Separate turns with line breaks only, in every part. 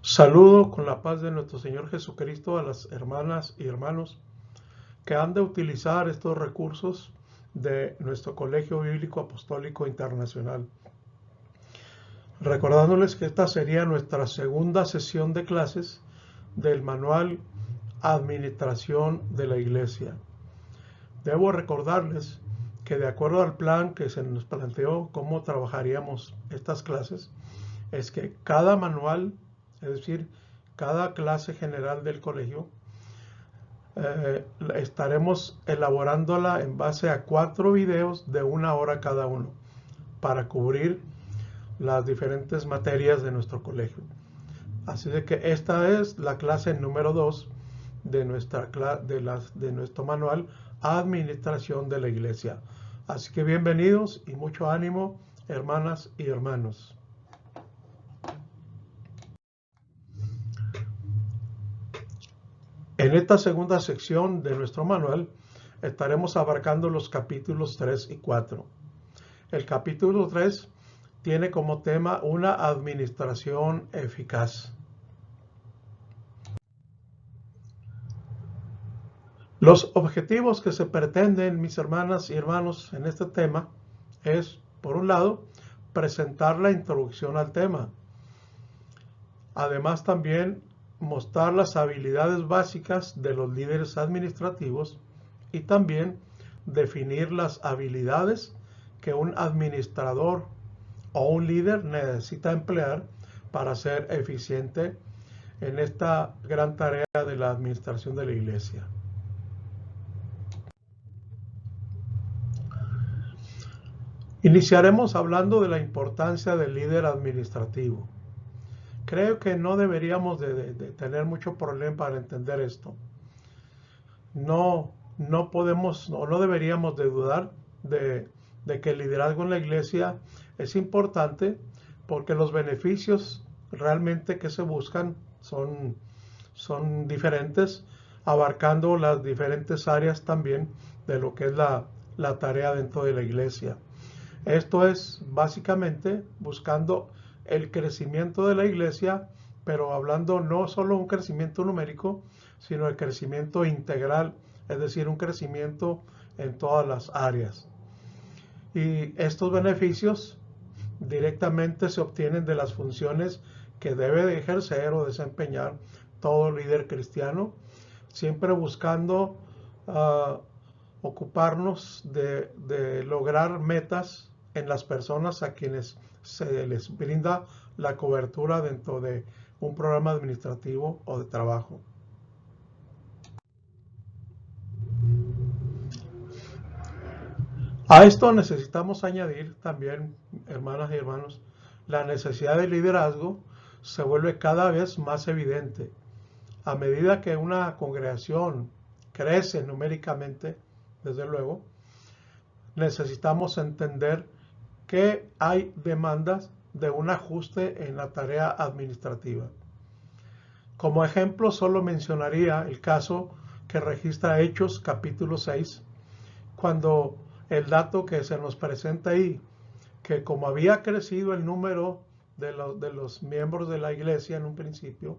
Saludo con la paz de nuestro Señor Jesucristo a las hermanas y hermanos que han de utilizar estos recursos de nuestro Colegio Bíblico Apostólico Internacional. Recordándoles que esta sería nuestra segunda sesión de clases del manual Administración de la Iglesia. Debo recordarles que de acuerdo al plan que se nos planteó cómo trabajaríamos estas clases, es que cada manual, es decir, cada clase general del colegio, estaremos elaborándola en base a 4 videos de 1 hora cada uno para cubrir las diferentes materias de nuestro colegio. Así de que esta es la clase número 2 de nuestro manual Administración de la Iglesia. Así que bienvenidos y mucho ánimo, hermanas y hermanos. En esta segunda sección de nuestro manual estaremos abarcando los capítulos 3 y 4. El capítulo 3 tiene como tema una administración eficaz. Los objetivos que se pretenden, mis hermanas y hermanos, en este tema es, por un lado, presentar la introducción al tema. Además, también mostrar las habilidades básicas de los líderes administrativos y también definir las habilidades que un administrador o un líder necesita emplear para ser eficiente en esta gran tarea de la administración de la iglesia. Iniciaremos hablando de la importancia del líder administrativo. Creo que no deberíamos de tener mucho problema para entender esto. No podemos o no deberíamos de dudar de que el liderazgo en la iglesia es importante porque los beneficios realmente que se buscan son diferentes, abarcando las diferentes áreas también de lo que es la tarea dentro de la iglesia. Esto es básicamente buscando el crecimiento de la iglesia, pero hablando no solo un crecimiento numérico, sino el crecimiento integral, es decir, un crecimiento en todas las áreas. Y estos beneficios directamente se obtienen de las funciones que debe de ejercer o desempeñar todo líder cristiano, siempre buscando ocuparnos de lograr metas en las personas a quienes se les brinda la cobertura dentro de un programa administrativo o de trabajo. A esto necesitamos añadir también, hermanas y hermanos, la necesidad de liderazgo se vuelve cada vez más evidente. A medida que una congregación crece numéricamente, desde luego, necesitamos entender que hay demandas de un ajuste en la tarea administrativa. Como ejemplo, solo mencionaría el caso que registra Hechos capítulo 6, cuando el dato que se nos presenta ahí, que como había crecido el número de los miembros de la iglesia en un principio,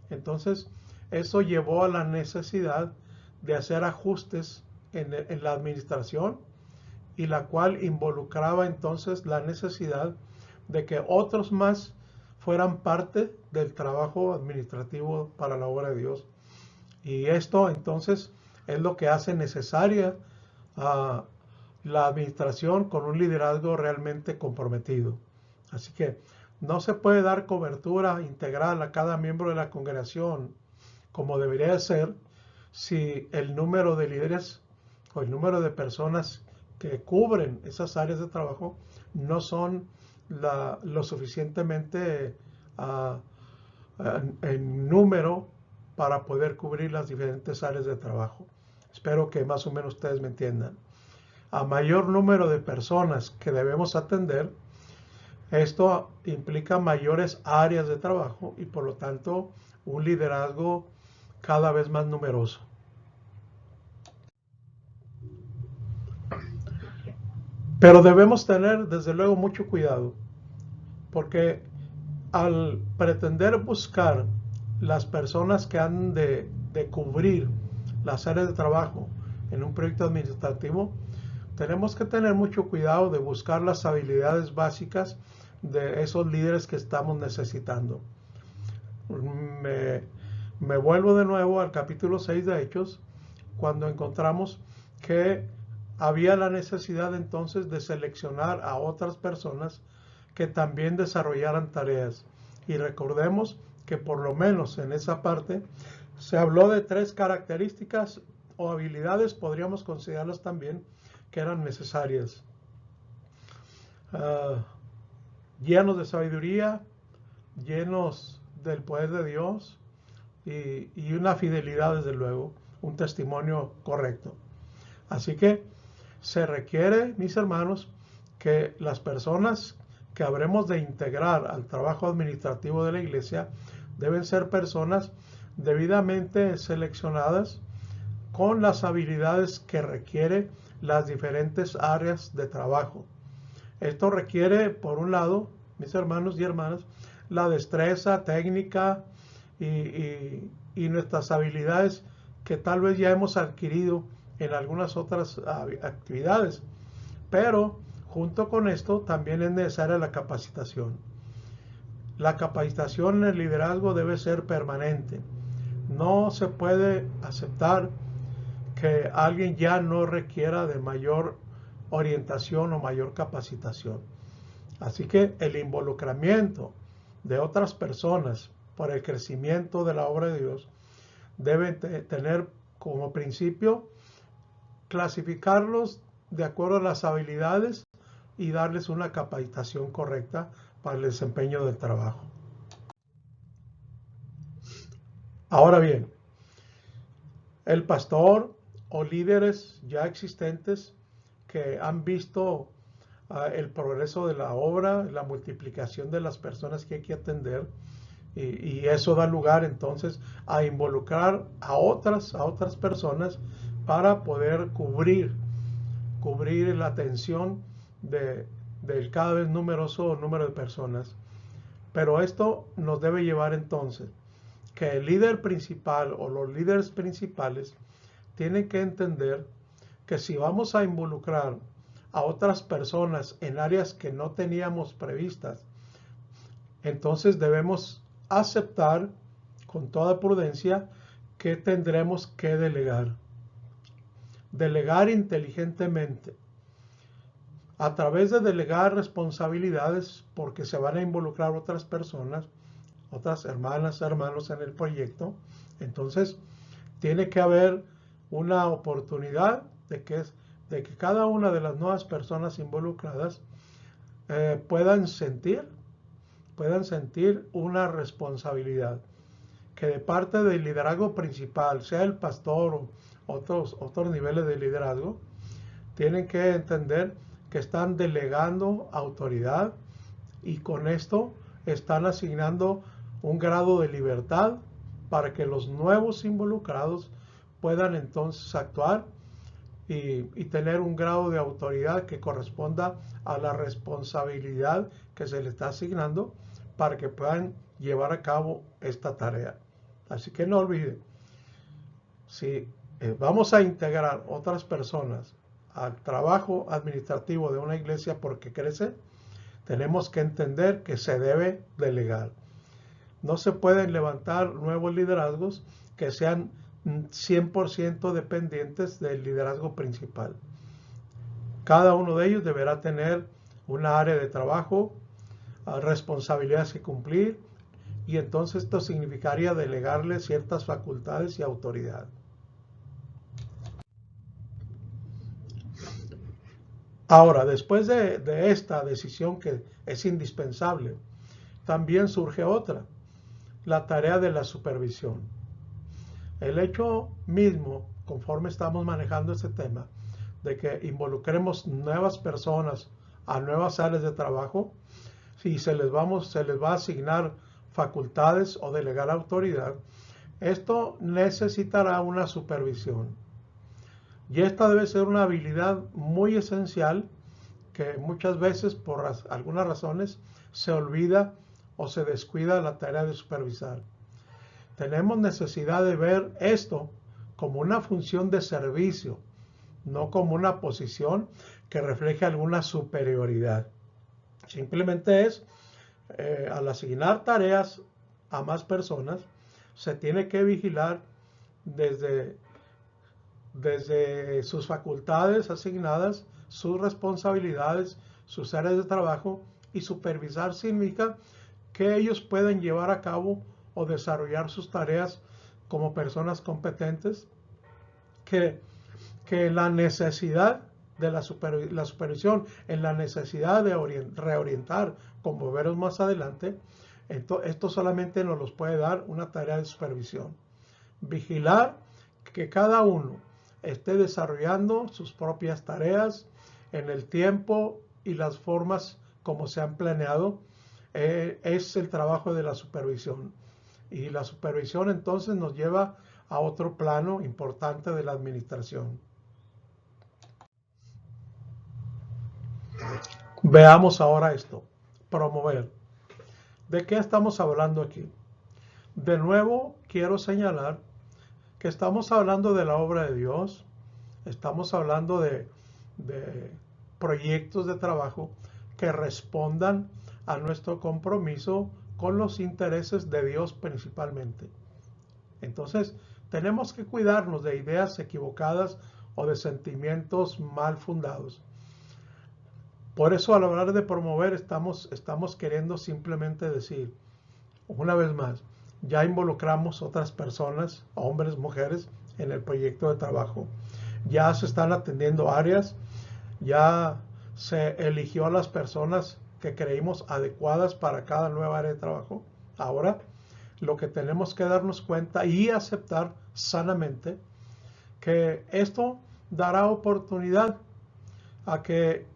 entonces eso llevó a la necesidad de hacer ajustes en la administración, y la cual involucraba entonces la necesidad de que otros más fueran parte del trabajo administrativo para la obra de Dios. Y esto entonces es lo que hace necesaria la administración con un liderazgo realmente comprometido. Así que no se puede dar cobertura integral a cada miembro de la congregación como debería ser si el número de líderes o el número de personas que cubren esas áreas de trabajo no son lo suficientemente en número para poder cubrir las diferentes áreas de trabajo. Espero que más o menos ustedes me entiendan. A mayor número de personas que debemos atender, esto implica mayores áreas de trabajo y por lo tanto un liderazgo cada vez más numeroso. Pero debemos tener desde luego mucho cuidado, porque al pretender buscar las personas que han de cubrir las áreas de trabajo en un proyecto administrativo, tenemos que tener mucho cuidado de buscar las habilidades básicas de esos líderes que estamos necesitando. Me vuelvo de nuevo al capítulo 6 de Hechos, cuando encontramos que había la necesidad entonces de seleccionar a otras personas que también desarrollaran tareas. Y recordemos que por lo menos en esa parte se habló de 3 características o habilidades, podríamos considerarlas también, que eran necesarias. Llenos de sabiduría, llenos del poder de Dios y una fidelidad, desde luego, un testimonio correcto. Así que se requiere, mis hermanos, que las personas que habremos de integrar al trabajo administrativo de la iglesia deben ser personas debidamente seleccionadas con las habilidades que requiere las diferentes áreas de trabajo. Esto requiere, por un lado, mis hermanos y hermanas, la destreza técnica y nuestras habilidades que tal vez ya hemos adquirido en algunas otras actividades. Pero junto con esto también es necesaria la capacitación. La capacitación en el liderazgo debe ser permanente. No se puede aceptar que alguien ya no requiera de mayor orientación o mayor capacitación. Así que el involucramiento de otras personas por el crecimiento de la obra de Dios debe tener como principio clasificarlos de acuerdo a las habilidades y darles una capacitación correcta para el desempeño del trabajo. Ahora bien, el pastor o líderes ya existentes que han visto el progreso de la obra, la multiplicación de las personas que hay que atender, y eso da lugar entonces a involucrar a otras personas para poder cubrir la atención del cada vez numeroso número de personas. Pero esto nos debe llevar entonces que el líder principal o los líderes principales tienen que entender que si vamos a involucrar a otras personas en áreas que no teníamos previstas, entonces debemos aceptar con toda prudencia que tendremos que delegar. Delegar inteligentemente. A través de delegar responsabilidades, porque se van a involucrar otras personas, otras hermanas, hermanos en el proyecto, entonces tiene que haber una oportunidad de que cada una de las nuevas personas involucradas puedan sentir una responsabilidad, que de parte del liderazgo principal, sea el pastor o otros niveles de liderazgo, tienen que entender que están delegando autoridad y con esto están asignando un grado de libertad para que los nuevos involucrados puedan entonces actuar y tener un grado de autoridad que corresponda a la responsabilidad que se les está asignando para que puedan llevar a cabo esta tarea. Así que no olviden, si vamos a integrar otras personas al trabajo administrativo de una iglesia porque crece, tenemos que entender que se debe delegar. No se pueden levantar nuevos liderazgos que sean 100% dependientes del liderazgo principal. Cada uno de ellos deberá tener una área de trabajo, responsabilidades que cumplir, y entonces esto significaría delegarle ciertas facultades y autoridad. Ahora, después de esta decisión que es indispensable, también surge otra, la tarea de la supervisión. El hecho mismo, conforme estamos manejando este tema, de que involucremos nuevas personas a nuevas áreas de trabajo, si se les va a asignar facultades o delegar autoridad, esto necesitará una supervisión. Y esta debe ser una habilidad muy esencial que muchas veces por algunas razones se olvida o se descuida la tarea de supervisar. Tenemos necesidad de ver esto como una función de servicio, no como una posición que refleje alguna superioridad. Simplemente es, al asignar tareas a más personas, se tiene que vigilar desde sus facultades asignadas, sus responsabilidades, sus áreas de trabajo, y supervisar significa que ellos pueden llevar a cabo o desarrollar sus tareas como personas competentes, que la necesidad de la supervisión, en la necesidad de reorientar, como veremos más adelante, esto solamente nos los puede dar una tarea de supervisión. Vigilar que cada uno esté desarrollando sus propias tareas en el tiempo y las formas como se han planeado, es el trabajo de la supervisión. Y la supervisión entonces nos lleva a otro plano importante de la administración. Veamos ahora esto, promover. ¿De qué estamos hablando aquí? De nuevo, quiero señalar que estamos hablando de la obra de Dios, estamos hablando de proyectos de trabajo que respondan a nuestro compromiso con los intereses de Dios principalmente. Entonces, tenemos que cuidarnos de ideas equivocadas o de sentimientos mal fundados. Por eso, al hablar de promover, estamos queriendo simplemente decir, una vez más, ya involucramos otras personas, hombres, mujeres, en el proyecto de trabajo. Ya se están atendiendo áreas, ya se eligió a las personas que creímos adecuadas para cada nueva área de trabajo. Ahora, lo que tenemos que darnos cuenta y aceptar sanamente, que esto dará oportunidad a que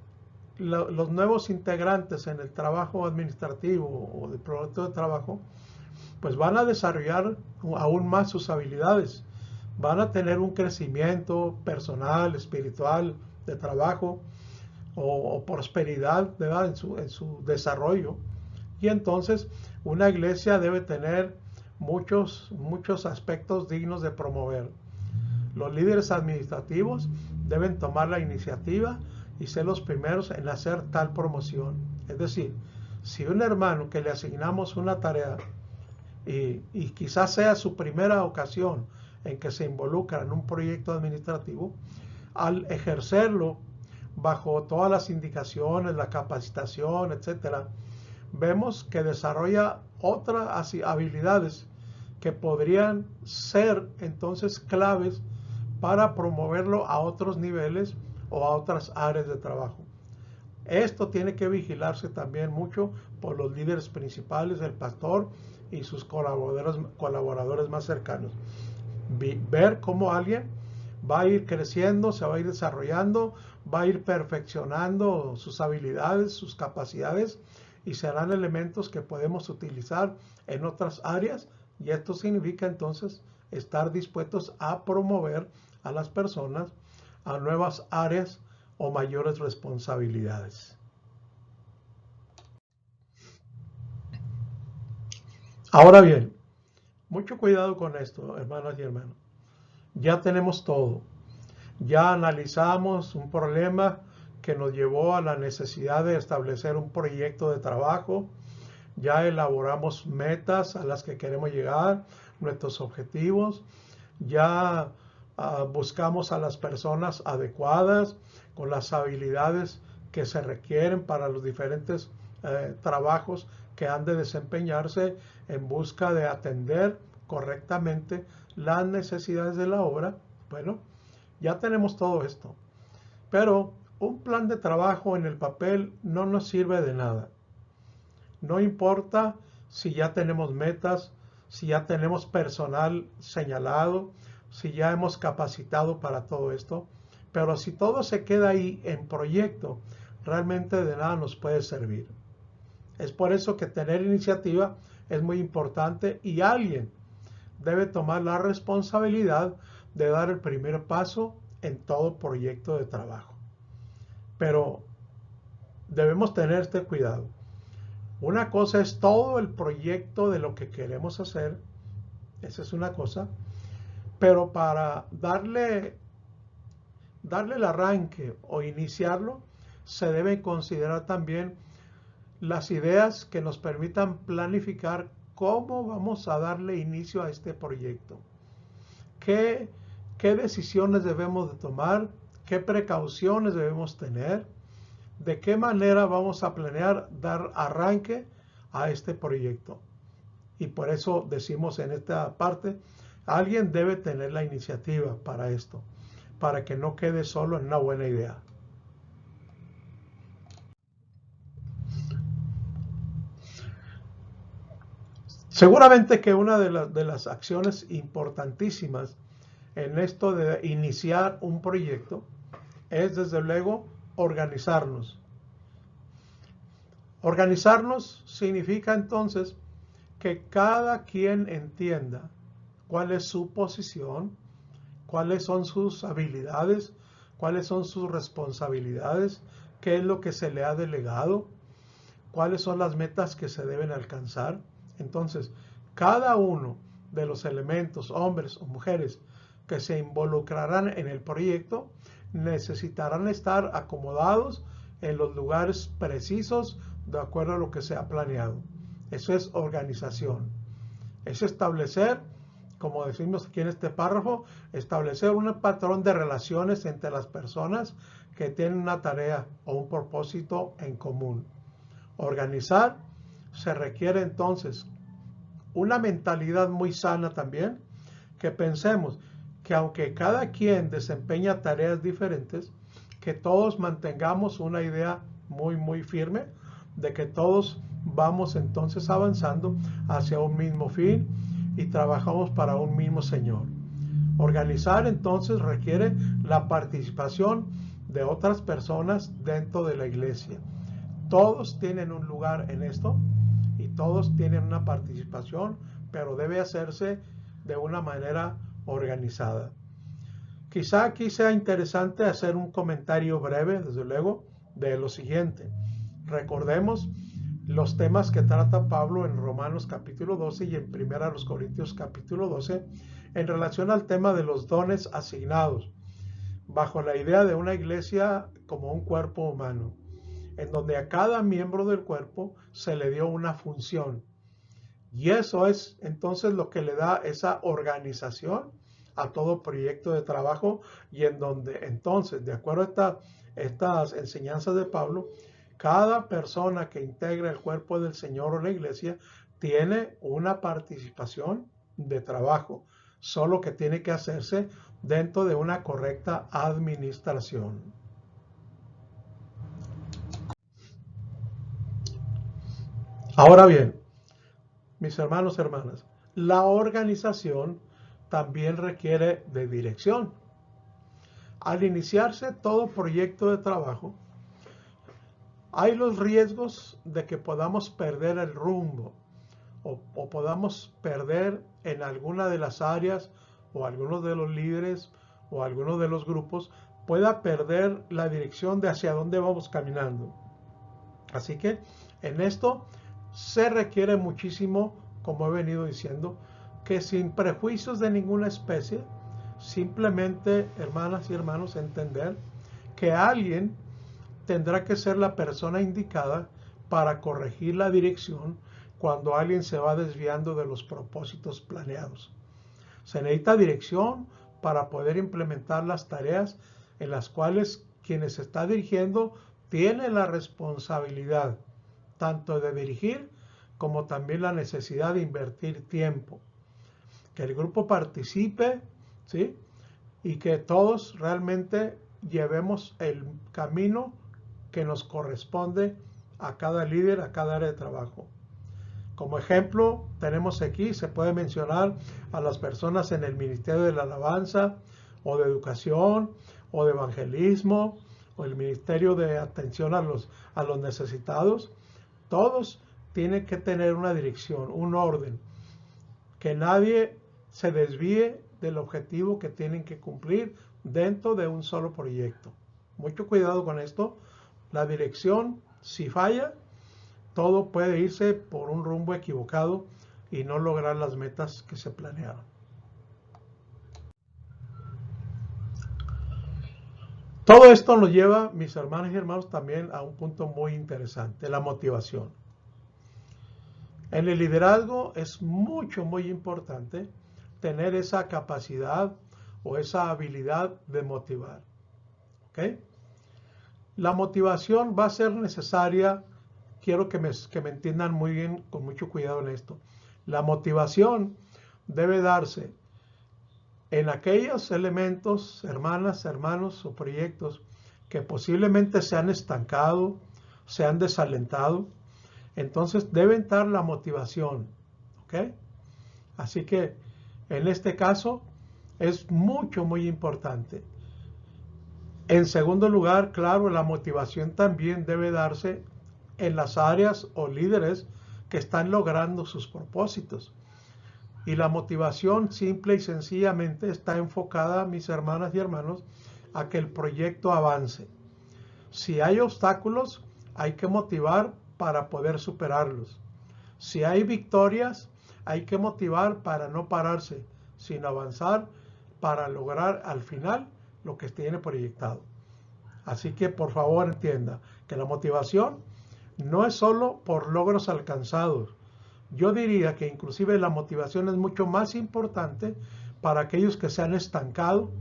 los nuevos integrantes en el trabajo administrativo o del proyecto de trabajo, pues van a desarrollar aún más sus habilidades, van a tener un crecimiento personal, espiritual, de trabajo o prosperidad, ¿verdad? en su desarrollo. Y entonces una iglesia debe tener muchos aspectos dignos de promover. Los líderes administrativos deben tomar la iniciativa y ser los primeros en hacer tal promoción. Es decir, si un hermano que le asignamos una tarea y quizás sea su primera ocasión en que se involucra en un proyecto administrativo, al ejercerlo bajo todas las indicaciones, la capacitación, etcétera, vemos que desarrolla otras habilidades que podrían ser entonces claves para promoverlo a otros niveles o a otras áreas de trabajo. Esto tiene que vigilarse también mucho por los líderes principales, el pastor y sus colaboradores más cercanos. Ver cómo alguien va a ir creciendo, se va a ir desarrollando, va a ir perfeccionando sus habilidades, sus capacidades, y serán elementos que podemos utilizar en otras áreas, y esto significa entonces estar dispuestos a promover a las personas a nuevas áreas o mayores responsabilidades. Ahora bien, mucho cuidado con esto, hermanas y hermanos. Ya tenemos todo. Ya analizamos un problema que nos llevó a la necesidad de establecer un proyecto de trabajo. Ya elaboramos metas a las que queremos llegar, nuestros objetivos. Ya buscamos a las personas adecuadas con las habilidades que se requieren para los diferentes trabajos que han de desempeñarse en busca de atender correctamente las necesidades de la obra. Bueno, ya tenemos todo esto, pero un plan de trabajo en el papel no nos sirve de nada. No importa si ya tenemos metas, si ya tenemos personal señalado, si ya hemos capacitado para todo esto, pero si todo se queda ahí en proyecto, realmente de nada nos puede servir. Es por eso que tener iniciativa es muy importante, y alguien debe tomar la responsabilidad de dar el primer paso en todo proyecto de trabajo. Pero debemos tener este cuidado. Una cosa es todo el proyecto de lo que queremos hacer, esa es una cosa, pero para darle el arranque o iniciarlo, se deben considerar también las ideas que nos permitan planificar cómo vamos a darle inicio a este proyecto. ¿Qué decisiones debemos de tomar? ¿Qué precauciones debemos tener? ¿De qué manera vamos a planear dar arranque a este proyecto? Y por eso decimos en esta parte, alguien debe tener la iniciativa para esto, para que no quede solo en una buena idea. Seguramente que una de las acciones importantísimas en esto de iniciar un proyecto es, desde luego, organizarnos. Organizarnos significa entonces que cada quien entienda cuál es su posición, cuáles son sus habilidades, cuáles son sus responsabilidades, qué es lo que se le ha delegado, cuáles son las metas que se deben alcanzar. Entonces, cada uno de los elementos, hombres o mujeres, que se involucrarán en el proyecto, necesitarán estar acomodados en los lugares precisos de acuerdo a lo que se ha planeado. Eso es organización. Es establecer, como decimos aquí en este párrafo, establecer un patrón de relaciones entre las personas que tienen una tarea o un propósito en común. Organizar se requiere entonces una mentalidad muy sana también, que pensemos que aunque cada quien desempeña tareas diferentes, que todos mantengamos una idea muy firme de que todos vamos entonces avanzando hacia un mismo fin y trabajamos para un mismo Señor. Organizar entonces requiere la participación de otras personas dentro de la iglesia. Todos tienen un lugar en esto y todos tienen una participación, pero debe hacerse de una manera organizada. Quizá aquí sea interesante hacer un comentario breve, desde luego, de lo siguiente. Recordemos los temas que trata Pablo en Romanos capítulo 12 y en 1 Corintios capítulo 12 en relación al tema de los dones asignados, bajo la idea de una iglesia como un cuerpo humano, en donde a cada miembro del cuerpo se le dio una función. Y eso es entonces lo que le da esa organización a todo proyecto de trabajo, y en donde entonces, de acuerdo a estas enseñanzas de Pablo, cada persona que integra el cuerpo del Señor o la iglesia tiene una participación de trabajo, solo que tiene que hacerse dentro de una correcta administración. Ahora bien, mis hermanos y hermanas, la organización también requiere de dirección. Al iniciarse todo proyecto de trabajo, hay los riesgos de que podamos perder el rumbo o podamos perder en alguna de las áreas, o algunos de los líderes o algunos de los grupos pueda perder la dirección de hacia dónde vamos caminando. Así que en esto se requiere muchísimo, como he venido diciendo, que sin prejuicios de ninguna especie, simplemente, hermanas y hermanos, entender que alguien tendrá que ser la persona indicada para corregir la dirección cuando alguien se va desviando de los propósitos planeados. Se necesita dirección para poder implementar las tareas en las cuales quienes se está dirigiendo tienen la responsabilidad tanto de dirigir como también la necesidad de invertir tiempo. Que el grupo participe, ¿sí? Y que todos realmente llevemos el camino que nos corresponde a cada líder, a cada área de trabajo. Como ejemplo, tenemos aquí, se puede mencionar a las personas en el Ministerio de la Alabanza, o de Educación, o de Evangelismo, o el Ministerio de Atención a los necesitados. Todos tienen que tener una dirección, un orden, que nadie se desvíe del objetivo que tienen que cumplir dentro de un solo proyecto. Mucho cuidado con esto. La dirección, si falla, todo puede irse por un rumbo equivocado y no lograr las metas que se planearon. Todo esto nos lleva, mis hermanas y hermanos, también a un punto muy interesante, la motivación. En el liderazgo es muy importante tener esa capacidad o esa habilidad de motivar. ¿Ok? La motivación va a ser necesaria, quiero que me entiendan muy bien, con mucho cuidado en esto. La motivación debe darse en aquellos elementos, hermanas, hermanos o proyectos que posiblemente se han estancado, se han desalentado. Entonces deben dar la motivación. ¿Ok? Así que en este caso es muy importante. En segundo lugar, claro, la motivación también debe darse en las áreas o líderes que están logrando sus propósitos. Y la motivación simple y sencillamente está enfocada, mis hermanas y hermanos, a que el proyecto avance. Si hay obstáculos, hay que motivar para poder superarlos. Si hay victorias, hay que motivar para no pararse, sino avanzar para lograr al final lo que tiene proyectado. Así que por favor entienda que la motivación no es solo por logros alcanzados. Yo diría que inclusive la motivación es mucho más importante para aquellos que se han estancado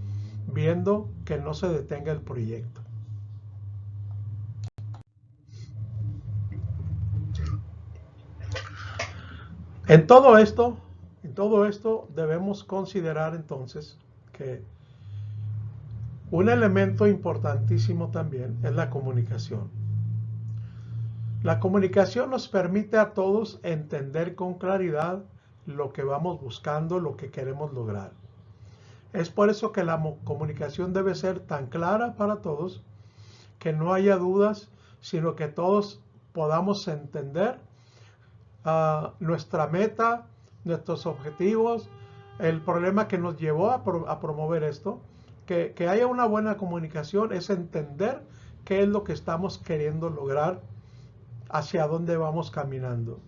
viendo que no se detenga el proyecto. En todo esto debemos considerar entonces que un elemento importantísimo también es la comunicación. La comunicación nos permite a todos entender con claridad lo que vamos buscando, lo que queremos lograr. Es por eso que la comunicación debe ser tan clara para todos, que no haya dudas, sino que todos podamos entender nuestra meta, nuestros objetivos, el problema que nos llevó a promover esto. Que haya una buena comunicación es entender qué es lo que estamos queriendo lograr, hacia dónde vamos caminando.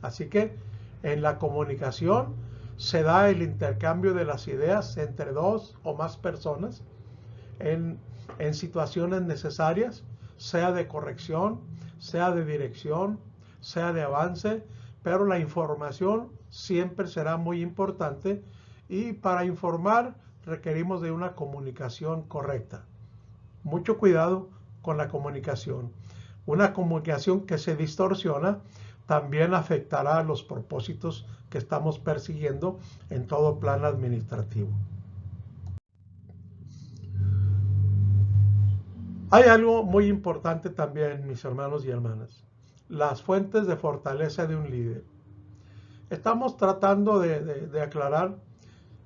Así que en la comunicación se da el intercambio de las ideas entre dos o más personas en situaciones necesarias, sea de corrección, sea de dirección, sea de avance, pero la información siempre será muy importante y para informar requerimos de una comunicación correcta. Mucho cuidado con la comunicación. Una comunicación que se distorsiona también afectará a los propósitos que estamos persiguiendo en todo plan administrativo. Hay algo muy importante también, mis hermanos y hermanas, las fuentes de fortaleza de un líder. Estamos tratando de aclarar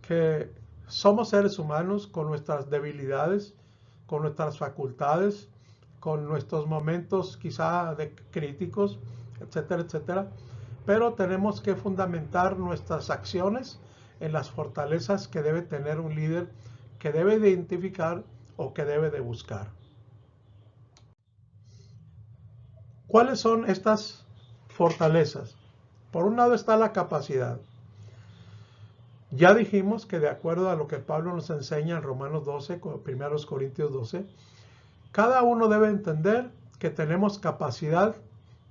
que somos seres humanos con nuestras debilidades, con nuestras facultades, con nuestros momentos quizá de críticos, etcétera, etcétera. Pero tenemos que fundamentar nuestras acciones en las fortalezas que debe tener un líder, que debe de identificar o que debe de buscar. ¿Cuáles son estas fortalezas? Por un lado está la capacidad. Ya dijimos que de acuerdo a lo que Pablo nos enseña en Romanos 12, 1 Corintios 12, cada uno debe entender que tenemos capacidad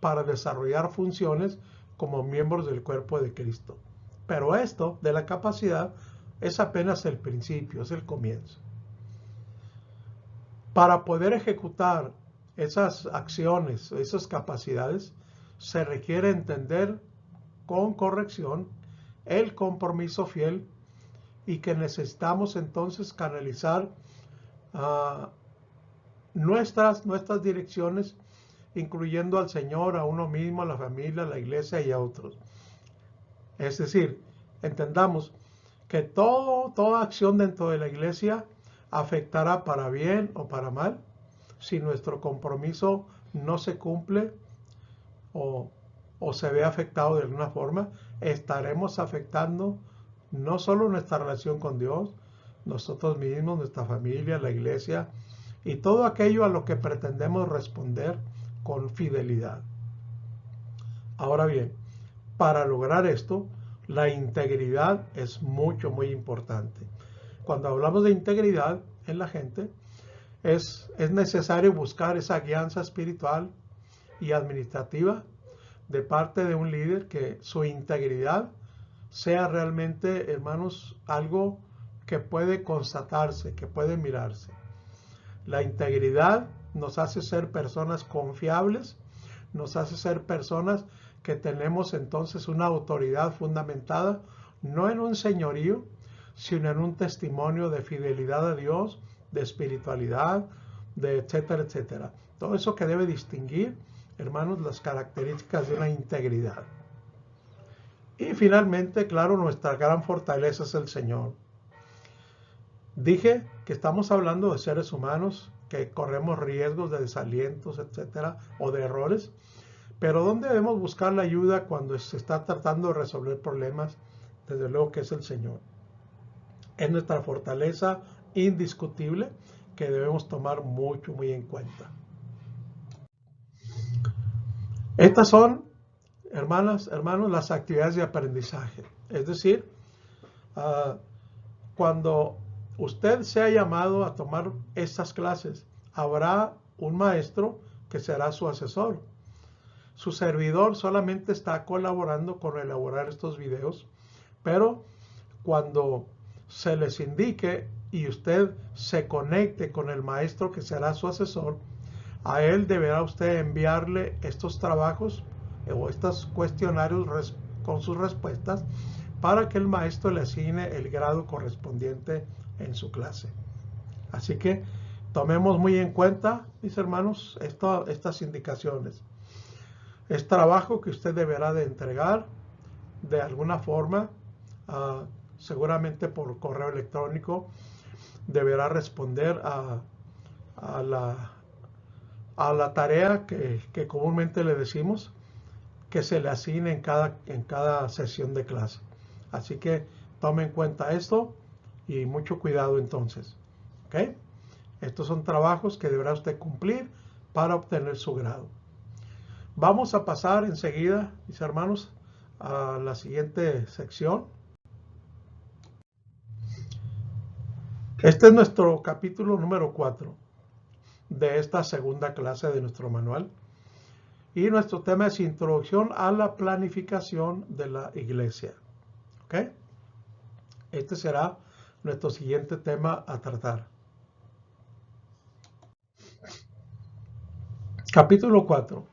para desarrollar funciones como miembros del cuerpo de Cristo. Pero esto de la capacidad es apenas el principio, es el comienzo. Para poder ejecutar esas acciones, esas capacidades, se requiere entender con corrección el compromiso fiel y que necesitamos entonces canalizar nuestras direcciones, incluyendo al Señor, a uno mismo, a la familia, a la iglesia y a otros. Es decir, entendamos que toda acción dentro de la iglesia afectará para bien o para mal. Si nuestro compromiso no se cumple o se ve afectado de alguna forma, estaremos afectando no solo nuestra relación con Dios, nosotros mismos, nuestra familia, la iglesia y todo aquello a lo que pretendemos responder con fidelidad. Ahora bien, para lograr esto, la integridad es muy importante. Cuando hablamos de integridad en la gente, es necesario buscar esa guianza espiritual y administrativa de parte de un líder, que su integridad sea realmente, hermanos, algo que puede constatarse, que puede mirarse. La integridad nos hace ser personas confiables, nos hace ser personas que tenemos entonces una autoridad fundamentada, no en un señorío, sino en un testimonio de fidelidad a Dios, de espiritualidad, de etcétera, etcétera. Todo eso que debe distinguir, hermanos, las características de una integridad. Y finalmente, claro, nuestra gran fortaleza es el Señor. Dije que estamos hablando de seres humanos, que corremos riesgos de desalientos, etcétera, o de errores. Pero ¿dónde debemos buscar la ayuda cuando se está tratando de resolver problemas? Desde luego que es el Señor. Es nuestra fortaleza indiscutible que debemos tomar muy en cuenta. Estas son, hermanas, hermanos, las actividades de aprendizaje. Es decir, cuando usted sea llamado a tomar estas clases, habrá un maestro que será su asesor. Su servidor solamente está colaborando con elaborar estos videos, pero cuando se les indique y usted se conecte con el maestro que será su asesor, a él deberá usted enviarle estos trabajos o estos cuestionarios con sus respuestas para que el maestro le asigne el grado correspondiente en su clase. Así que tomemos muy en cuenta, mis hermanos, estas indicaciones. Es trabajo que usted deberá de entregar de alguna forma, seguramente por correo electrónico. Deberá responder a la tarea que comúnmente le decimos que se le asigne en cada sesión de clase. Así que tome en cuenta esto y mucho cuidado entonces. ¿Ok? Estos son trabajos que deberá usted cumplir para obtener su grado. Vamos a pasar enseguida, mis hermanos, a la siguiente sección. Este es nuestro capítulo número 4 de esta segunda clase de nuestro manual. Y nuestro tema es Introducción a la Planificación de la Iglesia. ¿Ok? Este será nuestro siguiente tema a tratar. Capítulo 4.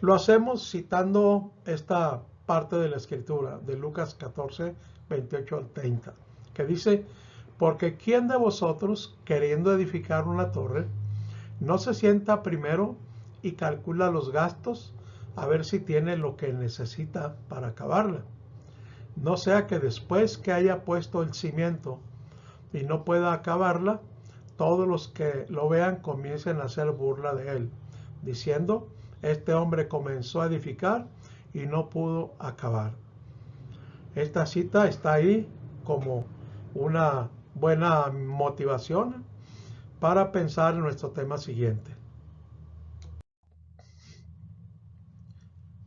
Lo hacemos citando esta parte de la escritura de Lucas 14, 28 al 30, que dice: porque ¿quién de vosotros, queriendo edificar una torre, no se sienta primero y calcula los gastos a ver si tiene lo que necesita para acabarla? No sea que después que haya puesto el cimiento y no pueda acabarla, todos los que lo vean comiencen a hacer burla de él, diciendo: este hombre comenzó a edificar y no pudo acabar. Esta cita está ahí como una buena motivación para pensar en nuestro tema siguiente.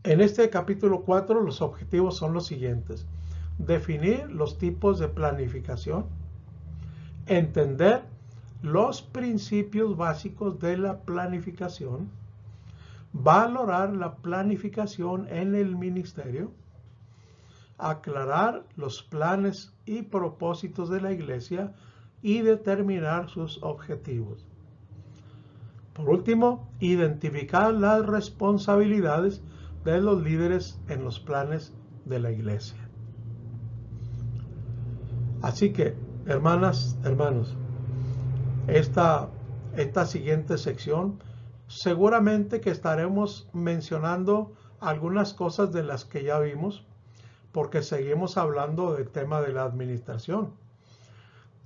En este capítulo 4 los objetivos son los siguientes: definir los tipos de planificación, entender los principios básicos de la planificación, valorar la planificación en el ministerio, aclarar los planes y propósitos de la iglesia y determinar sus objetivos. Por último, identificar las responsabilidades de los líderes en los planes de la iglesia. Así que, hermanas, hermanos, esta siguiente sección seguramente que estaremos mencionando algunas cosas de las que ya vimos, porque seguimos hablando del tema de la administración.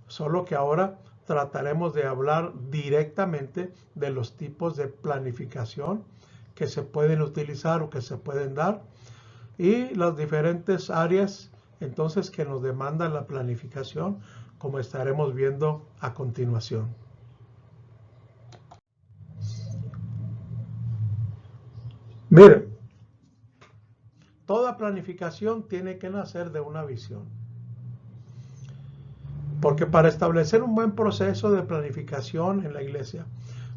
Solo que ahora trataremos de hablar directamente de los tipos de planificación que se pueden utilizar o que se pueden dar y las diferentes áreas entonces que nos demanda la planificación, como estaremos viendo a continuación. Miren, una planificación tiene que nacer de una visión. Porque para establecer un buen proceso de planificación en la iglesia,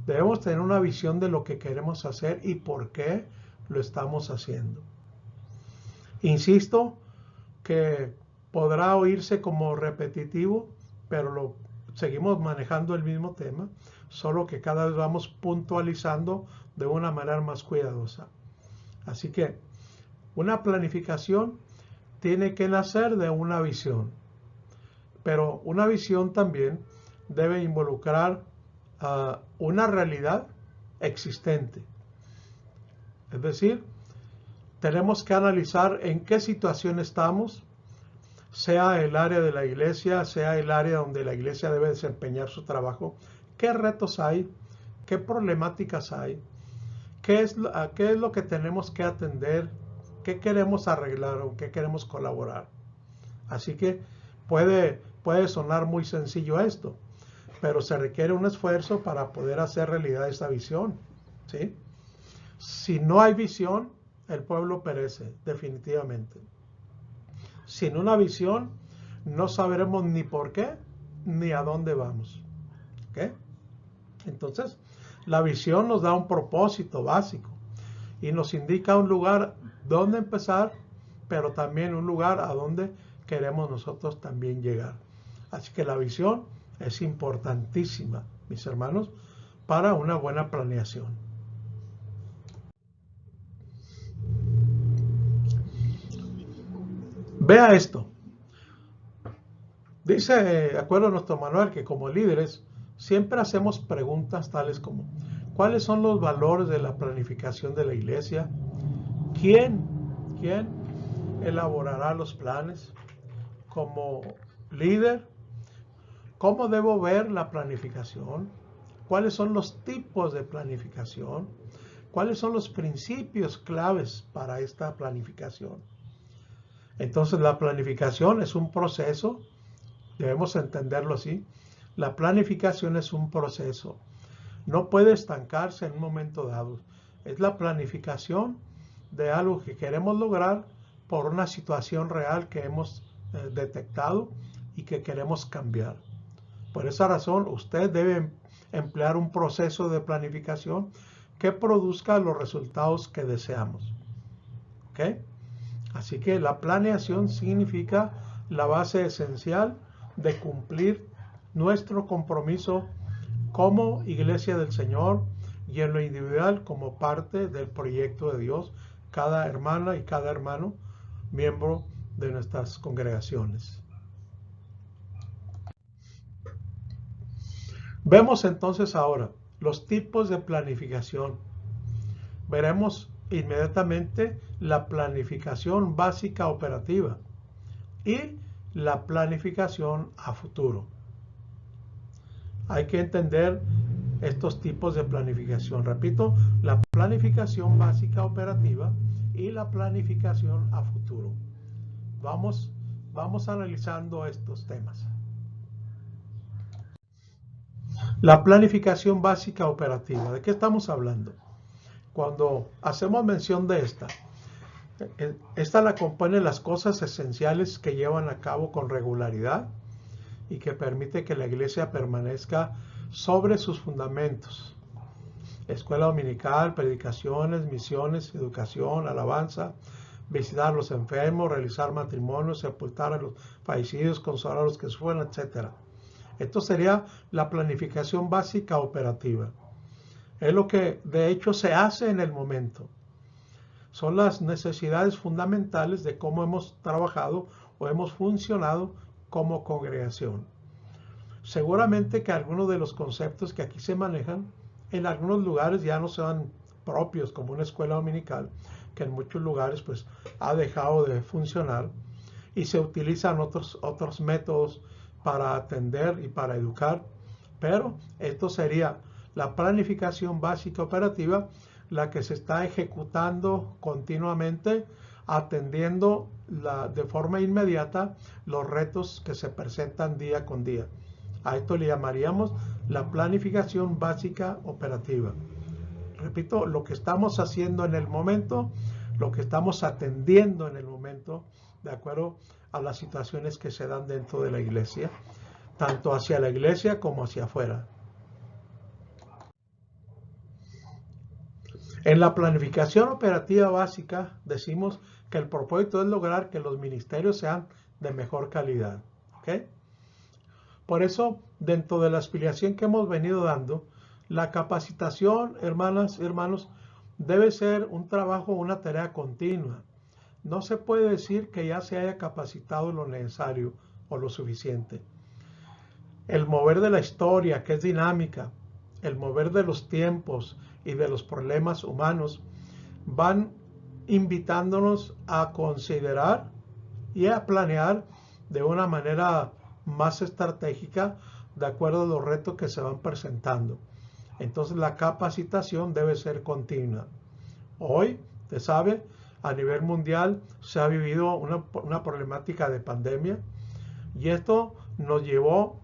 debemos tener una visión de lo que queremos hacer y por qué lo estamos haciendo. Insisto que podrá oírse como repetitivo, pero seguimos manejando el mismo tema, solo que cada vez vamos puntualizando de una manera más cuidadosa. Así que una planificación tiene que nacer de una visión, pero una visión también debe involucrar una realidad existente. Es decir, tenemos que analizar en qué situación estamos, sea el área de la iglesia, sea el área donde la iglesia debe desempeñar su trabajo, qué retos hay, qué problemáticas hay, qué es lo que tenemos que atender, qué queremos arreglar o qué queremos colaborar. Así que puede sonar muy sencillo esto, pero se requiere un esfuerzo para poder hacer realidad esa visión, ¿sí? Si no hay visión, el pueblo perece, definitivamente. Sin una visión, no sabremos ni por qué, ni a dónde vamos. ¿Ok? Entonces, la visión nos da un propósito básico y nos indica un lugar donde empezar, pero también un lugar a donde queremos nosotros también llegar. Así que la visión es importantísima, mis hermanos, para una buena planeación. Vea esto. Dice, de acuerdo a nuestro manual, que como líderes siempre hacemos preguntas tales como: ¿cuáles son los valores de la planificación de la iglesia? ¿Quién elaborará los planes? Como líder, ¿cómo debo ver la planificación? ¿Cuáles son los tipos de planificación? ¿Cuáles son los principios claves para esta planificación? Entonces, la planificación es un proceso, debemos entenderlo así. La planificación es un proceso. No puede estancarse en un momento dado. Es la planificación de algo que queremos lograr por una situación real que hemos detectado y que queremos cambiar. Por esa razón, usted debe emplear un proceso de planificación que produzca los resultados que deseamos. ¿Ok? Así que la planeación significa la base esencial de cumplir nuestro compromiso como iglesia del Señor y en lo individual como parte del proyecto de Dios, cada hermana y cada hermano, miembro de nuestras congregaciones. Vemos entonces ahora los tipos de planificación. Veremos inmediatamente la planificación básica operativa y la planificación a futuro. Hay que entender estos tipos de planificación. Repito, la planificación básica operativa y la planificación a futuro. Vamos analizando estos temas. La planificación básica operativa. ¿De qué estamos hablando? Cuando hacemos mención de esta la compone las cosas esenciales que llevan a cabo con regularidad y que permite que la iglesia permanezca sobre sus fundamentos. Escuela dominical, predicaciones, misiones, educación, alabanza, visitar a los enfermos, realizar matrimonios, sepultar a los fallecidos, consolar a los que sufren, etc. Esto sería la planificación básica operativa. Es lo que de hecho se hace en el momento. Son las necesidades fundamentales de cómo hemos trabajado o hemos funcionado como congregación. Seguramente que algunos de los conceptos que aquí se manejan en algunos lugares ya no sean propios, como una escuela dominical, que en muchos lugares pues ha dejado de funcionar y se utilizan otros métodos para atender y para educar, pero esto sería la planificación básica operativa, la que se está ejecutando continuamente, atendiendo de forma inmediata los retos que se presentan día con día. A esto le llamaríamos la planificación básica operativa. Repito, lo que estamos haciendo en el momento lo que estamos atendiendo en el momento, de acuerdo a las situaciones que se dan dentro de la iglesia, tanto hacia la iglesia como hacia afuera. En la planificación operativa básica decimos que el propósito es lograr que los ministerios sean de mejor calidad. ¿Okay? Por eso, dentro de la explicación que hemos venido dando, la capacitación, hermanas y hermanos, debe ser un trabajo, una tarea continua. No se puede decir que ya se haya capacitado lo necesario o lo suficiente. El mover de la historia, que es dinámica, el mover de los tiempos y de los problemas humanos, van invitándonos a considerar y a planear de una manera más estratégica de acuerdo a los retos que se van presentando. Entonces la capacitación debe ser continua. Hoy, usted sabe, a nivel mundial se ha vivido una problemática de pandemia y esto nos llevó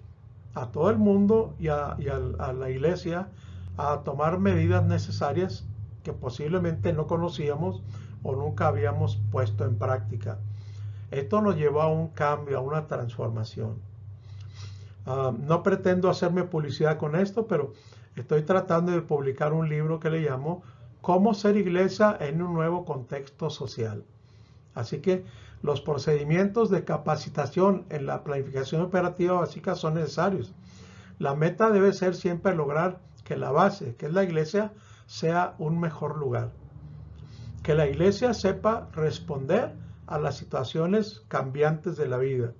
a todo el mundo y a la iglesia a tomar medidas necesarias que posiblemente no conocíamos o nunca habíamos puesto en práctica. Esto nos llevó a un cambio, a una transformación. No pretendo hacerme publicidad con esto, pero estoy tratando de publicar un libro que le llamo Cómo ser iglesia en un nuevo contexto social. Así que los procedimientos de capacitación en la planificación operativa básica son necesarios. La meta debe ser siempre lograr que la base, que es la iglesia, sea un mejor lugar. Que la iglesia sepa responder a las situaciones cambiantes de la vida.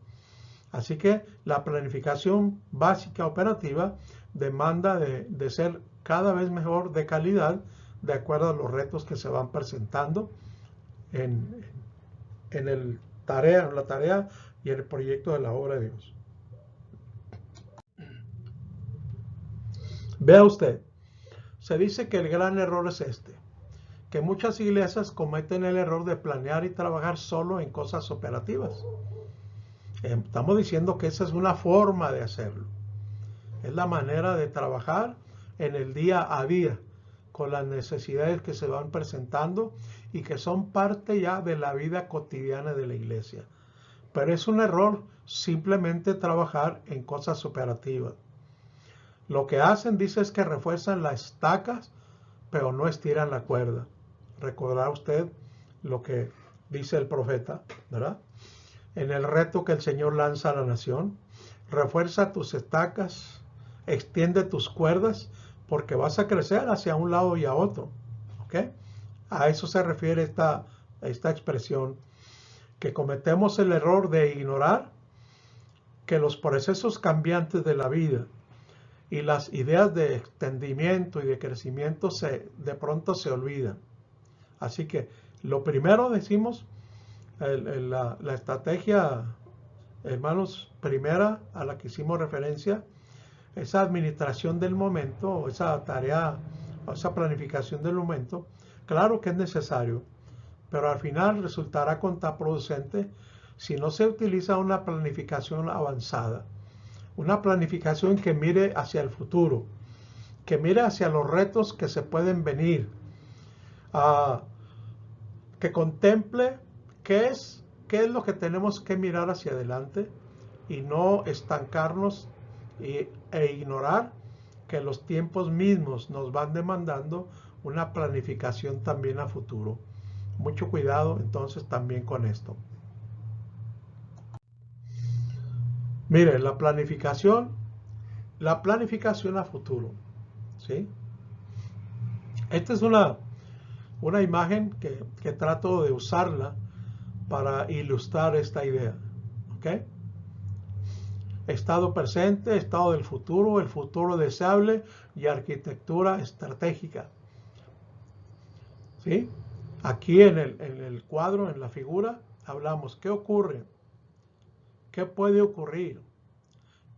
Así que la planificación básica operativa demanda de ser cada vez mejor de calidad de acuerdo a los retos que se van presentando en la tarea y en el proyecto de la obra de Dios. Vea usted, se dice que el gran error es este, que muchas iglesias cometen el error de planear y trabajar solo en cosas operativas. Estamos diciendo que esa es una forma de hacerlo. Es la manera de trabajar en el día a día con las necesidades que se van presentando y que son parte ya de la vida cotidiana de la iglesia. Pero es un error simplemente trabajar en cosas operativas. Lo que hacen, dice, es que refuerzan las estacas, pero no estiran la cuerda. Recordará usted lo que dice el profeta, ¿verdad? En el reto que el Señor lanza a la nación, refuerza tus estacas, extiende tus cuerdas, porque vas a crecer hacia un lado y a otro. ¿Ok? A eso se refiere esta expresión, que cometemos el error de ignorar que los procesos cambiantes de la vida y las ideas de extendimiento y de crecimiento de pronto se olvidan. Así que lo primero decimos, la estrategia, hermanos, primera a la que hicimos referencia, esa administración del momento, o esa tarea, o esa planificación del momento, claro que es necesario, pero al final resultará contraproducente si no se utiliza una planificación avanzada, una planificación que mire hacia el futuro, que mire hacia los retos que se pueden venir, que contemple qué es lo que tenemos que mirar hacia adelante y no estancarnos e ignorar que los tiempos mismos nos van demandando una planificación también a futuro. Mucho cuidado entonces también con esto. Mire, la planificación a futuro, ¿sí? Esta es una imagen que trato de usarla para ilustrar esta idea, ¿ok? Estado presente, estado del futuro, el futuro deseable y arquitectura estratégica. ¿Sí? Aquí en el cuadro, en la figura, hablamos qué ocurre, qué puede ocurrir,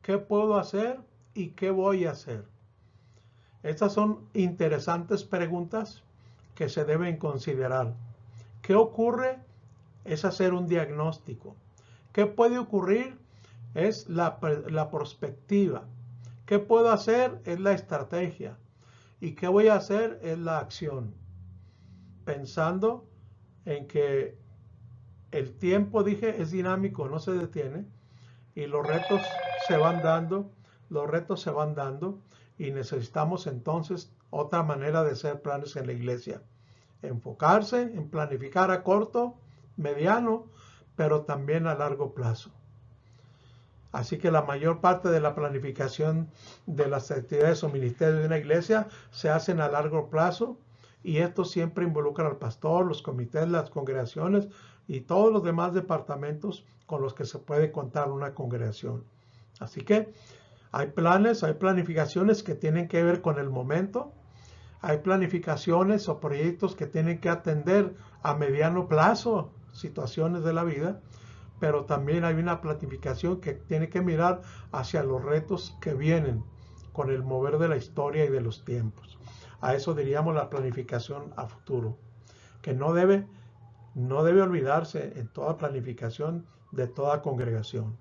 qué puedo hacer y qué voy a hacer. Estas son interesantes preguntas que se deben considerar. ¿Qué ocurre? Es hacer un diagnóstico. ¿Qué puede ocurrir? Es la perspectiva. ¿Qué puedo hacer? Es la estrategia. ¿Y qué voy a hacer? Es la acción. Pensando en que el tiempo, dije, es dinámico, no se detiene, y los retos se van dando, y necesitamos entonces otra manera de hacer planes en la iglesia. Enfocarse en planificar a corto, mediano, pero también a largo plazo. Así que la mayor parte de la planificación de las actividades o ministerios de una iglesia se hacen a largo plazo, y esto siempre involucra al pastor, los comités, las congregaciones y todos los demás departamentos con los que se puede contar una congregación. Así que hay planes, hay planificaciones que tienen que ver con el momento, hay planificaciones o proyectos que tienen que atender a mediano plazo situaciones de la vida, pero también hay una planificación que tiene que mirar hacia los retos que vienen con el mover de la historia y de los tiempos. A eso diríamos la planificación a futuro, que no debe olvidarse en toda planificación de toda congregación.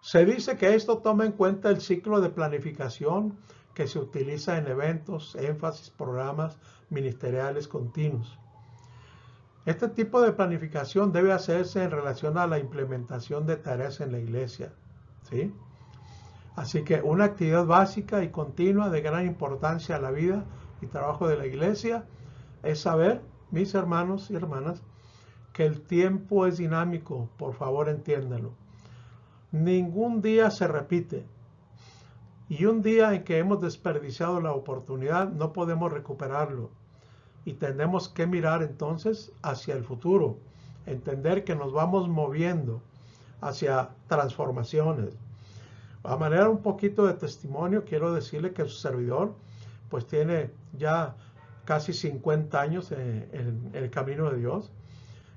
Se dice que esto toma en cuenta el ciclo de planificación que se utiliza en eventos, énfasis, programas ministeriales continuos. Este tipo de planificación debe hacerse en relación a la implementación de tareas en la iglesia, ¿sí? Así que una actividad básica y continua de gran importancia a la vida y trabajo de la iglesia es saber, mis hermanos y hermanas, que el tiempo es dinámico. Por favor, entiéndanlo. Ningún día se repite. Y un día en que hemos desperdiciado la oportunidad, no podemos recuperarlo. Y tenemos que mirar entonces hacia el futuro. Entender que nos vamos moviendo hacia transformaciones. A manera un poquito de testimonio, quiero decirle que su servidor pues tiene ya casi 50 años en el camino de Dios.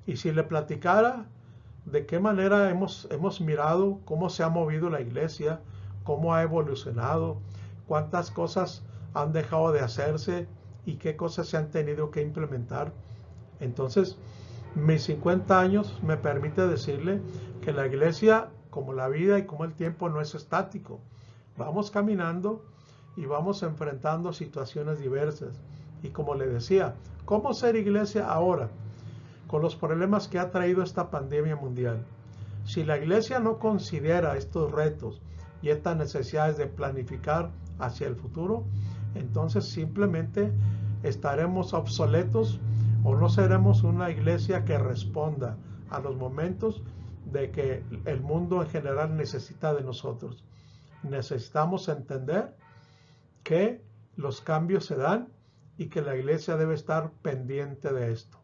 Y si le platicara de qué manera hemos mirado cómo se ha movido la iglesia, cómo ha evolucionado, cuántas cosas han dejado de hacerse y qué cosas se han tenido que implementar. Entonces, mis 50 años me permite decirle que la iglesia, como la vida y como el tiempo, no es estático. Vamos caminando y vamos enfrentando situaciones diversas. Y como le decía, ¿cómo ser iglesia ahora? Con los problemas que ha traído esta pandemia mundial. Si la iglesia no considera estos retos y estas necesidades de planificar hacia el futuro, entonces simplemente estaremos obsoletos o no seremos una iglesia que responda a los momentos de que el mundo en general necesita de nosotros. Necesitamos entender que los cambios se dan y que la iglesia debe estar pendiente de esto.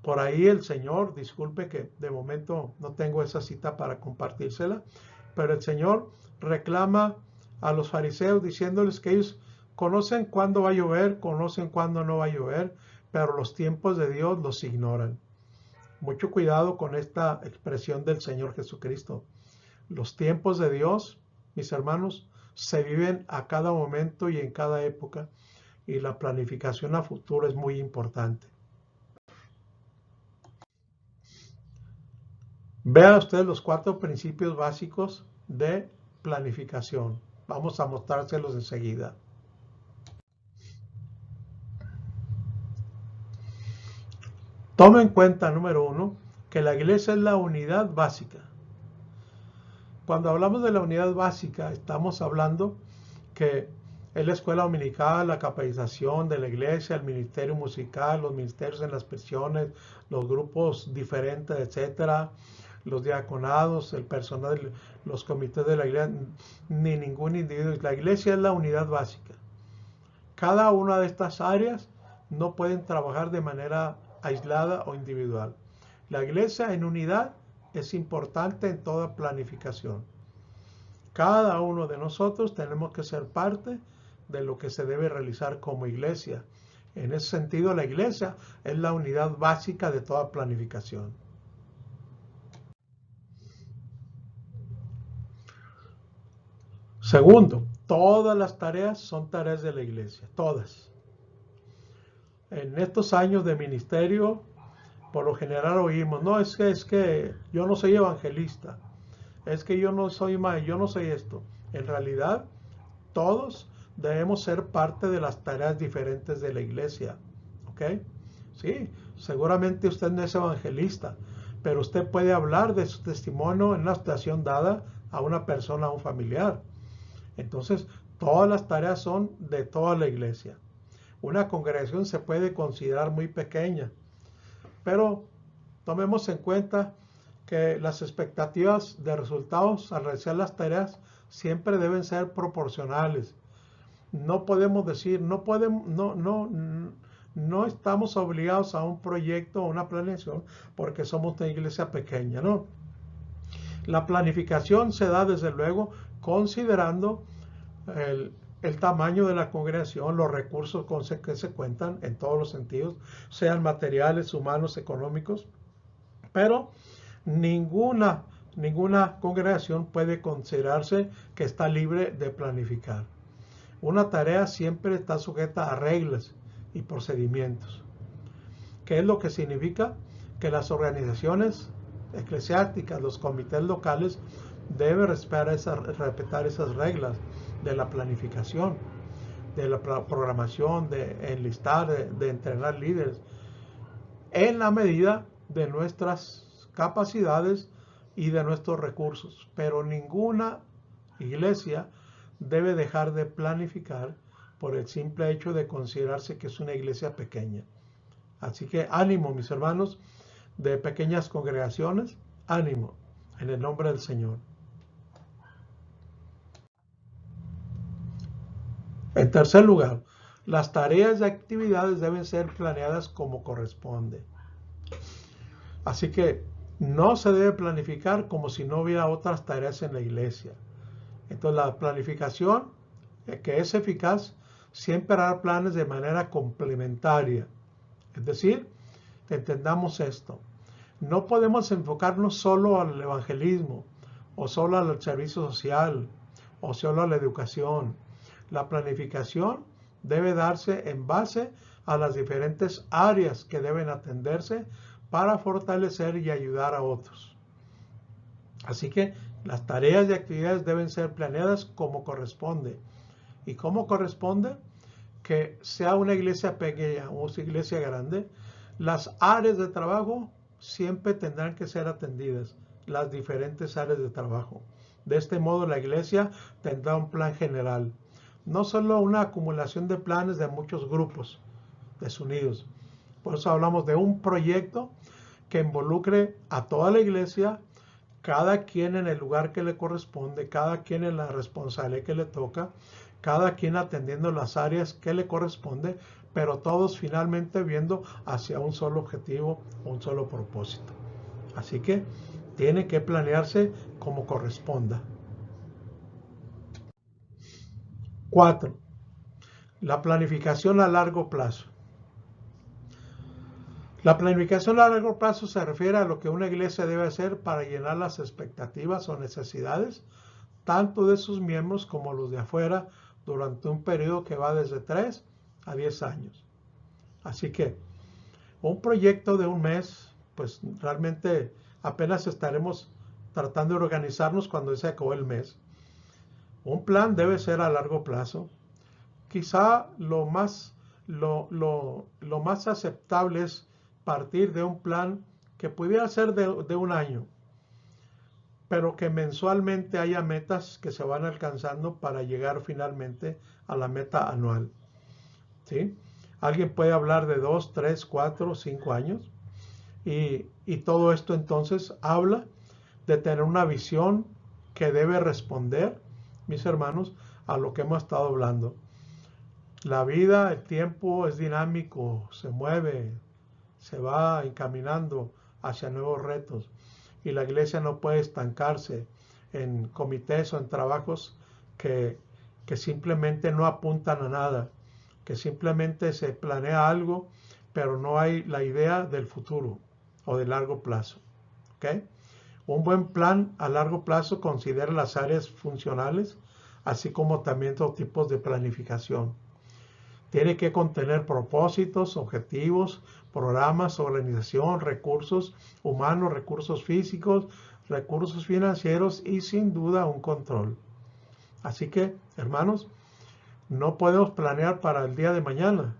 Por ahí el Señor, disculpe que de momento no tengo esa cita para compartírsela, pero el Señor reclama a los fariseos diciéndoles que ellos conocen cuándo va a llover, conocen cuándo no va a llover, pero los tiempos de Dios los ignoran. Mucho cuidado con esta expresión del Señor Jesucristo. Los tiempos de Dios, mis hermanos, se viven a cada momento y en cada época, y la planificación a futuro es muy importante. Vean ustedes los 4 principios básicos de planificación. Vamos a mostrárselos enseguida. Toma en cuenta, número 1, que la iglesia es la unidad básica. Cuando hablamos de la unidad básica, estamos hablando que es la escuela dominical, la capacitación de la iglesia, el ministerio musical, los ministerios en las prisiones, los grupos diferentes, etcétera, los diaconados, el personal, los comités de la iglesia, ni ningún individuo. La iglesia es la unidad básica. Cada una de estas áreas no pueden trabajar de manera aislada o individual. La iglesia en unidad es importante en toda planificación. Cada uno de nosotros tenemos que ser parte de lo que se debe realizar como iglesia. En ese sentido, la iglesia es la unidad básica de toda planificación. Segundo, todas las tareas son tareas de la iglesia, todas. En estos años de ministerio, por lo general oímos, no, es que yo no soy evangelista, es que yo no soy esto. En realidad, todos debemos ser parte de las tareas diferentes de la iglesia. ¿Ok? Sí, seguramente usted no es evangelista, pero usted puede hablar de su testimonio en una situación dada a una persona, a un familiar. Entonces, todas las tareas son de toda la iglesia. Una congregación se puede considerar muy pequeña, pero tomemos en cuenta que las expectativas de resultados al realizar las tareas siempre deben ser proporcionales. No podemos decir, no estamos obligados a un proyecto o una planeación porque somos una iglesia pequeña, ¿no? La planificación se da desde luego considerando el tamaño de la congregación, los recursos con que se cuentan en todos los sentidos, sean materiales, humanos, económicos, pero ninguna congregación puede considerarse que está libre de planificar. Una tarea siempre está sujeta a reglas y procedimientos. ¿Qué es lo que significa? Que las organizaciones eclesiásticas, los comités locales, deben respetar esas reglas de la planificación, de la programación, de enlistar, de entrenar líderes, en la medida de nuestras capacidades y de nuestros recursos. Pero ninguna iglesia debe dejar de planificar por el simple hecho de considerarse que es una iglesia pequeña. Así que ánimo, mis hermanos de pequeñas congregaciones, ánimo en el nombre del Señor. En tercer lugar, las tareas y actividades deben ser planeadas como corresponde. Así que no se debe planificar como si no hubiera otras tareas en la iglesia. Entonces la planificación, que es eficaz, siempre hará planes de manera complementaria. Es decir, entendamos esto. No podemos enfocarnos solo al evangelismo, o solo al servicio social, o solo a la educación. La planificación debe darse en base a las diferentes áreas que deben atenderse para fortalecer y ayudar a otros. Así que las tareas y actividades deben ser planeadas como corresponde. ¿Y cómo corresponde? Que sea una iglesia pequeña o una iglesia grande, las áreas de trabajo siempre tendrán que ser atendidas, las diferentes áreas de trabajo. De este modo la iglesia tendrá un plan general, no solo una acumulación de planes de muchos grupos desunidos. Por eso hablamos de un proyecto que involucre a toda la iglesia, cada quien en el lugar que le corresponde, cada quien en la responsabilidad que le toca, cada quien atendiendo las áreas que le corresponde, pero todos finalmente viendo hacia un solo objetivo, un solo propósito. Así que tiene que planearse como corresponda. 4. La planificación a largo plazo. La planificación a largo plazo se refiere a lo que una iglesia debe hacer para llenar las expectativas o necesidades, tanto de sus miembros como los de afuera, durante un periodo que va desde 3 a 10 años. Así que un proyecto de un mes, pues realmente apenas estaremos tratando de organizarnos cuando se acabó el mes. Un plan debe ser a largo plazo. Quizá lo más aceptable es partir de un plan que pudiera ser de un año, pero que mensualmente haya metas que se van alcanzando para llegar finalmente a la meta anual. ¿Sí? Alguien puede hablar de 2, 3, 4, 5 años y todo esto entonces habla de tener una visión que debe responder, mis hermanos, a lo que hemos estado hablando. La vida, el tiempo es dinámico, se mueve, se va encaminando hacia nuevos retos y la iglesia no puede estancarse en comités o en trabajos que simplemente no apuntan a nada, que simplemente se planea algo, pero no hay la idea del futuro o de largo plazo. ¿Okay? Un buen plan a largo plazo considera las áreas funcionales, así como también otros tipos de planificación. Tiene que contener propósitos, objetivos, programas, organización, recursos humanos, recursos físicos, recursos financieros y sin duda un control. Así que, hermanos, No podemos planear para el día de mañana.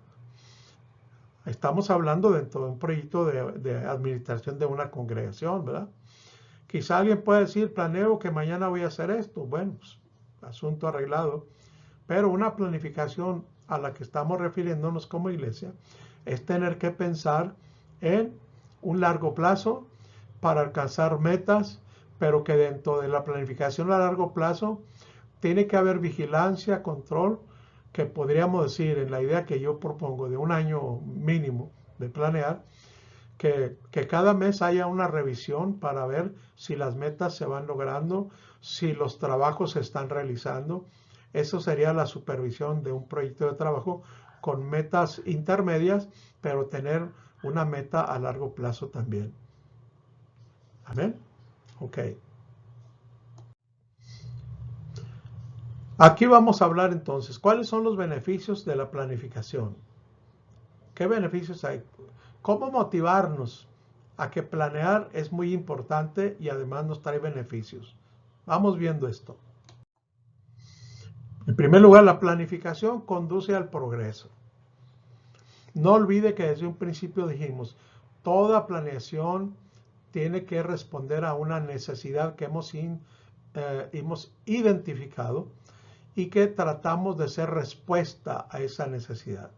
Estamos hablando dentro de un proyecto de administración de una congregación, ¿verdad? Quizá alguien pueda decir, planeo que mañana voy a hacer esto. Bueno, pues, asunto arreglado. Pero una planificación a la que estamos refiriéndonos como iglesia es tener que pensar en un largo plazo para alcanzar metas, pero que dentro de la planificación a largo plazo tiene que haber vigilancia, control, que podríamos decir en la idea que yo propongo de un año mínimo de planear, que cada mes haya una revisión para ver si las metas se van logrando, si los trabajos se están realizando. Eso sería la supervisión de un proyecto de trabajo con metas intermedias, pero tener una meta a largo plazo también. ¿Amén? Ok. Aquí vamos a hablar entonces, ¿cuáles son los beneficios de la planificación? ¿Qué beneficios hay? ¿Cómo motivarnos a que planear es muy importante y además nos trae beneficios? Vamos viendo esto. En primer lugar, la planificación conduce al progreso. No olvide que desde un principio dijimos, toda planeación tiene que responder a una necesidad que hemos identificado y que tratamos de ser respuesta a esa necesidad.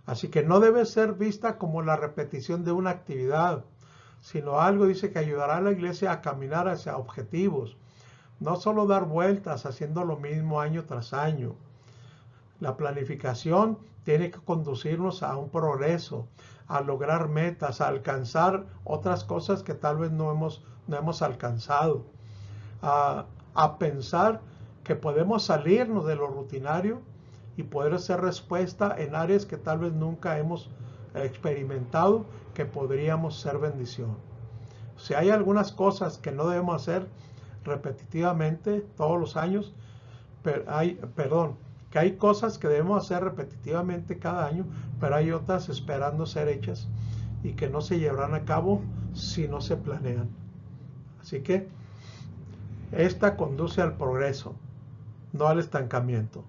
Así que no debe ser vista como la repetición de una actividad, sino algo, dice, que ayudará a la iglesia a caminar hacia objetivos. No solo dar vueltas haciendo lo mismo año tras año. La planificación tiene que conducirnos a un progreso, a lograr metas, a alcanzar otras cosas que tal vez no hemos alcanzado, a pensar que podemos salirnos de lo rutinario y poder hacer respuesta en áreas que tal vez nunca hemos experimentado, que podríamos ser bendición. Si hay algunas cosas que no debemos hacer repetitivamente todos los años, que hay cosas que debemos hacer repetitivamente cada año, pero hay otras esperando ser hechas y que no se llevarán a cabo si no se planean. Así que esta conduce al progreso, no al estancamiento.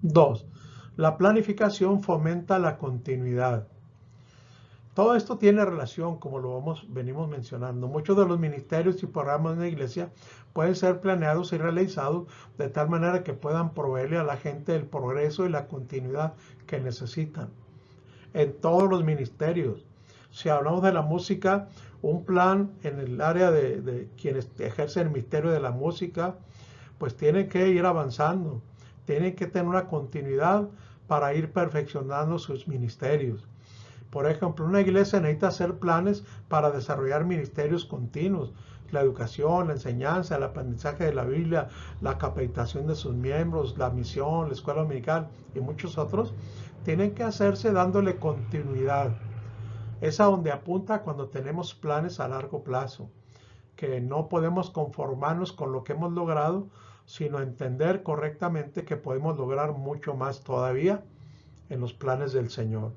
2. La planificación fomenta la continuidad. Todo esto tiene relación, como venimos mencionando. Muchos de los ministerios y programas de la iglesia pueden ser planeados y realizados de tal manera que puedan proveerle a la gente el progreso y la continuidad que necesitan. En todos los ministerios. Si hablamos de la música, un plan en el área de quienes ejercen el ministerio de la música, pues tienen que ir avanzando. Tienen que tener una continuidad para ir perfeccionando sus ministerios. Por ejemplo, una iglesia necesita hacer planes para desarrollar ministerios continuos. La educación, la enseñanza, el aprendizaje de la Biblia, la capacitación de sus miembros, la misión, la escuela dominical y muchos otros, tienen que hacerse dándole continuidad. Es a donde apunta cuando tenemos planes a largo plazo, que no podemos conformarnos con lo que hemos logrado, sino entender correctamente que podemos lograr mucho más todavía en los planes del Señor.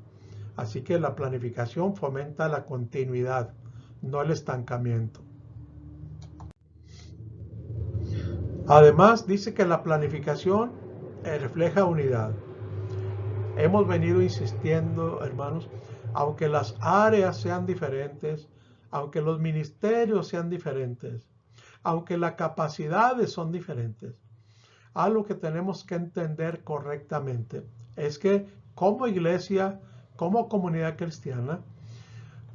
Así que la planificación fomenta la continuidad, no el estancamiento. Además, dice que la planificación refleja unidad. Hemos venido insistiendo, hermanos, aunque las áreas sean diferentes, aunque los ministerios sean diferentes, aunque las capacidades son diferentes, algo que tenemos que entender correctamente es que como iglesia, como comunidad cristiana,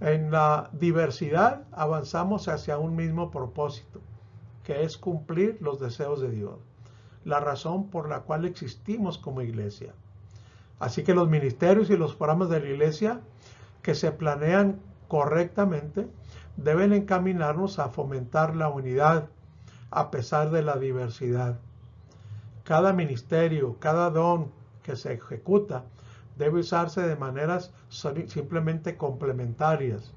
en la diversidad avanzamos hacia un mismo propósito, que es cumplir los deseos de Dios, la razón por la cual existimos como iglesia. Así que los ministerios y los programas de la iglesia que se planean correctamente deben encaminarnos a fomentar la unidad a pesar de la diversidad. Cada ministerio, cada don que se ejecuta debe usarse de maneras simplemente complementarias.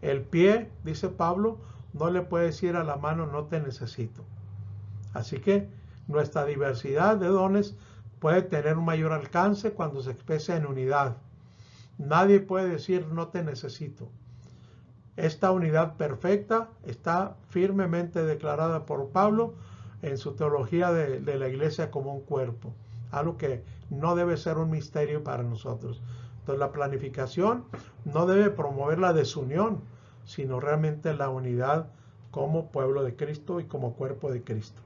El pie, dice Pablo, no le puede decir a la mano no te necesito. Así que nuestra diversidad de dones puede tener un mayor alcance cuando se expresa en unidad. Nadie puede decir no te necesito. Esta unidad perfecta está firmemente declarada por Pablo en su teología de la iglesia como un cuerpo, algo que no debe ser un misterio para nosotros. Entonces la planificación no debe promover la desunión, sino realmente la unidad como pueblo de Cristo y como cuerpo de Cristo.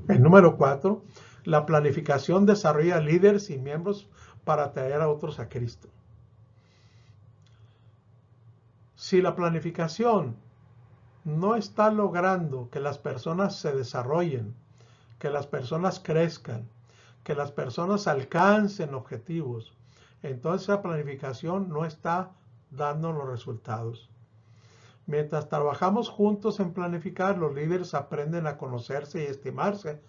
El número 4, la planificación desarrolla líderes y miembros para atraer a otros a Cristo. Si la planificación no está logrando que las personas se desarrollen, que las personas crezcan, que las personas alcancen objetivos, entonces la planificación no está dando los resultados. Mientras trabajamos juntos en planificar, los líderes aprenden a conocerse y estimarse,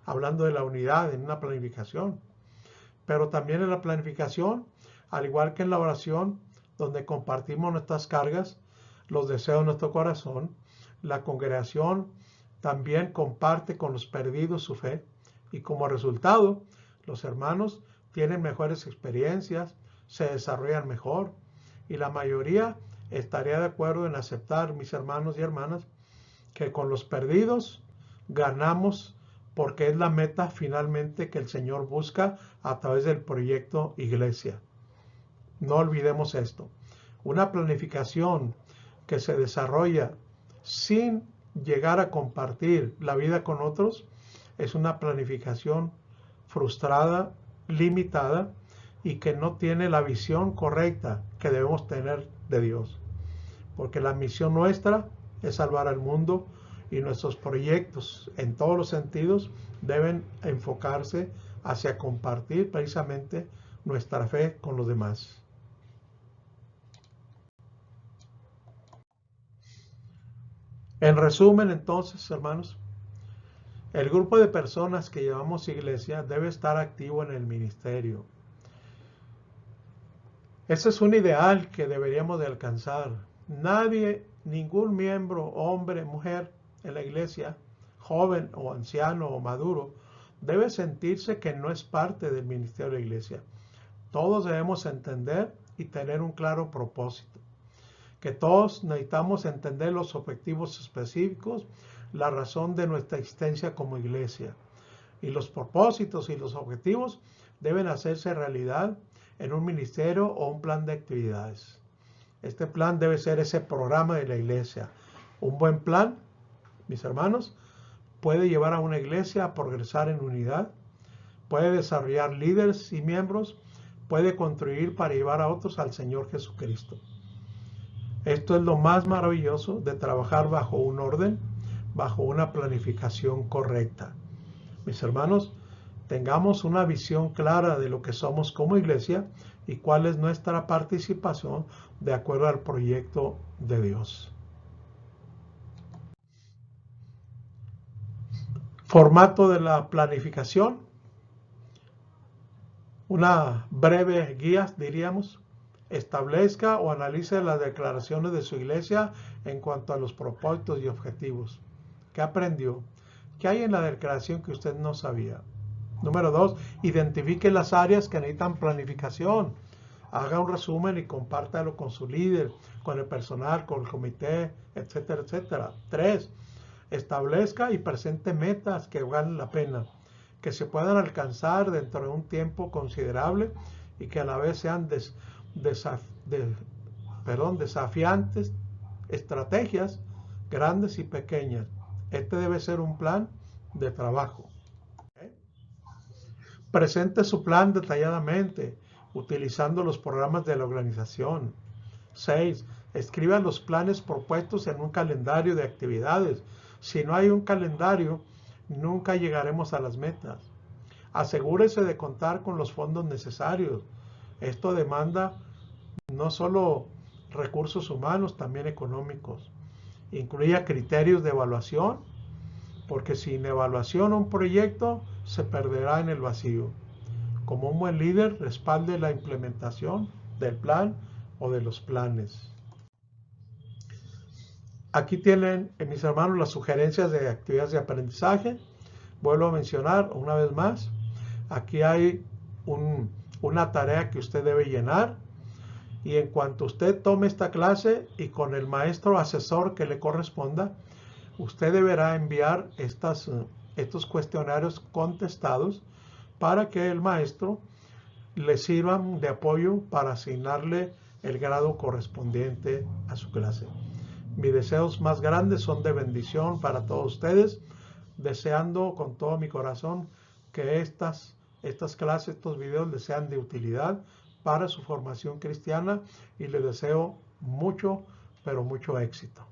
hablando de la unidad en una planificación. Pero también en la planificación, al igual que en la oración, donde compartimos nuestras cargas, los deseos de nuestro corazón, la congregación también comparte con los perdidos su fe y como resultado, los hermanos tienen mejores experiencias, se desarrollan mejor y la mayoría estaría de acuerdo en aceptar, mis hermanos y hermanas, que con los perdidos ganamos porque es la meta finalmente que el Señor busca a través del proyecto Iglesia. No olvidemos esto. Una planificación que se desarrolla sin llegar a compartir la vida con otros es una planificación frustrada, limitada y que no tiene la visión correcta que debemos tener de Dios. Porque la misión nuestra es salvar al mundo y nuestros proyectos en todos los sentidos deben enfocarse hacia compartir precisamente nuestra fe con los demás. En resumen, entonces, hermanos, el grupo de personas que llevamos iglesia debe estar activo en el ministerio. Ese es un ideal que deberíamos de alcanzar. Nadie, ningún miembro, hombre, mujer en la iglesia, joven o anciano o maduro, debe sentirse que no es parte del ministerio de la iglesia. Todos debemos entender y tener un claro propósito. Que todos necesitamos entender los objetivos específicos, la razón de nuestra existencia como iglesia. Y los propósitos y los objetivos deben hacerse realidad en un ministerio o un plan de actividades. Este plan debe ser ese programa de la iglesia. Un buen plan, mis hermanos, puede llevar a una iglesia a progresar en unidad, puede desarrollar líderes y miembros, puede contribuir para llevar a otros al Señor Jesucristo. Esto es lo más maravilloso de trabajar bajo un orden, bajo una planificación correcta. Mis hermanos, tengamos una visión clara de lo que somos como iglesia y cuál es nuestra participación de acuerdo al proyecto de Dios. Formato de la planificación. Una breve guía, diríamos. Establezca o analice las declaraciones de su iglesia en cuanto a los propósitos y objetivos. ¿Qué aprendió? ¿Qué hay en la declaración que usted no sabía? Número 2, identifique las áreas que necesitan planificación. Haga un resumen y compártalo con su líder, con el personal, con el comité, etcétera, etcétera. 3, establezca y presente metas que valen la pena, que se puedan alcanzar dentro de un tiempo considerable y que a la vez sean desafiantes, estrategias grandes y pequeñas. Este debe ser un plan de trabajo. Presente su plan detalladamente, utilizando los programas de la organización. 6. Escriba los planes propuestos en un calendario de actividades. Si no hay un calendario, nunca llegaremos a las metas. Asegúrese de contar con los fondos necesarios. Esto demanda no solo recursos humanos, también económicos. Incluya criterios de evaluación, porque sin evaluación un proyecto se perderá en el vacío. Como un buen líder, respalde la implementación del plan o de los planes. Aquí tienen, mis hermanos, las sugerencias de actividades de aprendizaje. Vuelvo a mencionar una vez más, aquí hay una tarea que usted debe llenar y en cuanto usted tome esta clase y con el maestro asesor que le corresponda, usted deberá enviar estos cuestionarios contestados para que el maestro le sirvan de apoyo para asignarle el grado correspondiente a su clase. Mis deseos más grandes son de bendición para todos ustedes, deseando con todo mi corazón que estas clases, estos videos les sean de utilidad para su formación cristiana, y les deseo mucho, pero mucho éxito.